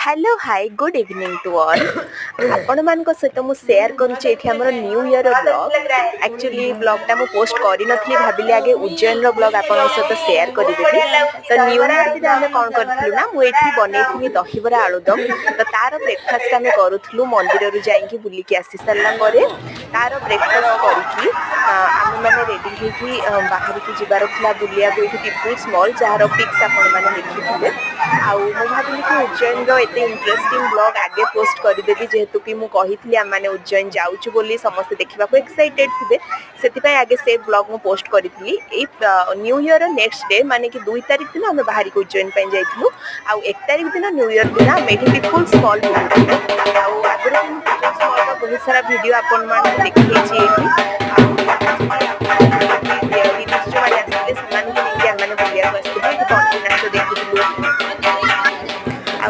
Hello hi good evening to all आपण मान सहित मुझे सेयार कर न्यू ईयर ब्लॉग एक्चुअली ब्लॉगटा मुझे पोस्ट कर नी भाविली आगे उज्जैन ब्लॉग आपण सहित सेयार करदेवी तो न्यू ईयर दिन आम कौन करूँ ना मुझे बनई दहीबरा आलुदम तो तार ब्रेकफास्ट आम करूँ मंदिर जाकि बुलिकी आसी सारापर तार ब्रेकफास्ट करके आम मैंने रेडी हो बाहर की जबार था बुलिया पीपुल्स मॉल जार पिक्स आपण देखिए आउ भाविली कि उज्जैन एते इंटरेस्टिंग ब्लॉग आगे पोस्ट करदेवी जेहेतु कि मुझे आम मैंने उज्जैन जाऊँ बोली समस्त देखा एक्साइटेड थे से आगे से ब्लॉग मुझे पोस्ट करी न्यू ईयर नेक्स्ट डे माने कि 2 तारिख दिन आम बाहर को उज्जैन जाइलु आउ 1 तारिख दिन न्यू ईयर दिन आम पिपुल्स मॉल आगुरी पिपुल्स मॉल बहुत सारा वीडियो आपण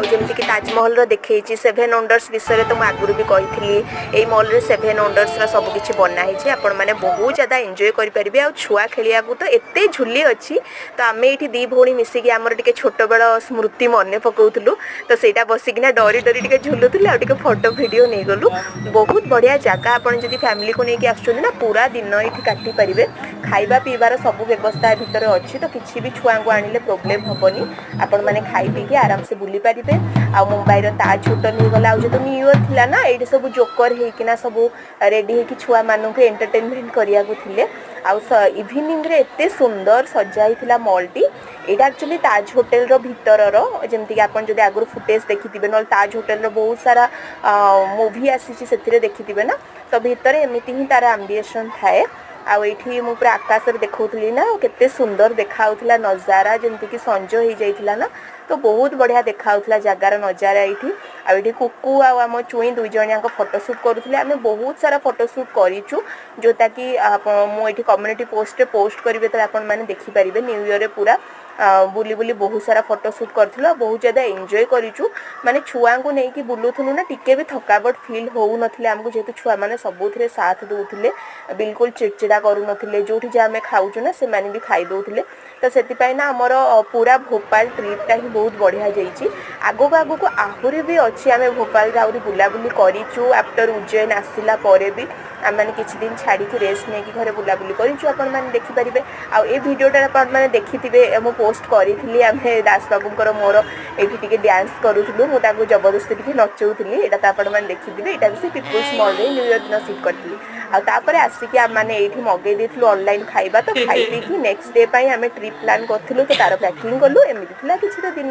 जमती कि ताजमहल देखी 7 वंडर्स विषय तो मुझे आगुरी भी कही यही मॉल रे 7 वंडर्स सबकि बनाई आपण मैंने बहुत ज़्यादा एंजॉय करेंगे आ छुआ खेलिया तो एत झुली अच्छी तो आम ये दी भौणी मिसिकी आमर टे छोट बेल स्मृति मन पकाउलु तो सहीटा बसिकिना डरी डरी टे झुलुलु आ फोटो भिडियो नहीं गलु बहुत बढ़िया जगह आपड़ जब फैमिली को लेकिन आसुना ना पूरा दिन ये काटि पारे खाଇବା ପିଇବାର ସବୁ ବ୍ୟବସ୍ଥା ଭିତରେ ଅଛି ତ କିଛି ବି ଛୁଆଙ୍କୁ ଆଣିଲେ ପ୍ରୋବ୍ଲେମ ହବନି ଆପଣ ମାନେ ଖାଇ ପିଇକି ଆରାମ ସେ ବୁଲି ପାରିବେ ଆଉ ମୁମ୍ବାଇର ତାଜ ହୋଟେଲ ହେଇଗଲା ଆଉ ଯେହେତୁ ନ୍ୟୁ ଇୟର ଥିଲା ନା ଏଇଠି ସବୁ ଜୋକର ହେଇକିନା ସବୁ ରେଡି ହେଇକି ଛୁଆ ମାନଙ୍କୁ ଏଣ୍ଟରଟେନମେଣ୍ଟ କରିବାକୁ ଥିଲେ ଆଉ ଇଭିନିଂ ରେ ଏତେ ସୁନ୍ଦର ସଜା ହେଇଥିଲା ମଲ୍ଟି ଏଇଟା ଆକ୍ଚୁଆଲି ତାଜ ହୋଟେଲର ଭିତରର ଯେମିତିକି ଆପଣ ଯଦି ଆଗରୁ ଫୁଟେଜ ଦେଖିଥିବେ ନହେଲେ ତାଜ ହୋଟେଲର ବହୁତ ସାରା ମୁଭି ଆସିଛି ସେଥିରେ ଦେଖିଥିବେ ନା ତ ଭିତରେ ଏମିତି ହିଁ ତାର ଆମ୍ବିଏସନ ଥାଏ आउ ये मुझे आकाश देखी ना केते सुंदर देखा नजारा जमीक संज हो जाता ना तो बहुत बढ़िया देखा जगार नजारा ये कुकु आम चुई 2 जन याक फोटोशूट करुले आम बहुत सारा फोटोशूट करूँ जोटा कि मुझे कम्युनिटी पोस्ट पोस्ट करेंगे तो आपने देखिपारे न्यू ईयर पूरा बुली बुली बहुत सारा फोटोशूट करूँ बहुत ज़्यादा एंजॉय करूँ माने छुआ को लेकिन बुलूलु ना टिके भी थकावट फिल हो आमको जेहेतु छुआ मैंने सबुथ साथ दौले बिल्कुल चिड़चिड़ा करूँ जो आम खाऊँ ना से भी खाई दौले तो से ना आमर पूरा भोपाल ट्रिपटा ही बहुत बढ़िया जाइए आगक आगक आहरी भी अच्छी आम भोपाल आहरी बुलाबुली करूँ आफ्टर उज्जैन आसला भी आम मैंने किसी दिन छाड़ी रेस्ट नहीं कि घरे बुलाबुली करें देखिपारे आ भिडियोटा आपने देखिथे मुझे पोस्ट करी आम दास बाबूर मोर ये डांस करूँ मुझे जबरदस्ती टी नचौली यहाँ तो आपने देखिथे यहाँ भी से पिपुल्स मॉल न्यू ईयर दिन सिट करी आपर आसिक आम मैंने ये मगे देलु ऑनलाइन खाइबा तो खाई पी नेक्स्ट डे आम ट्रिप प्लान करूँ तो तार पैकिंग कलु एमती किसी दिन।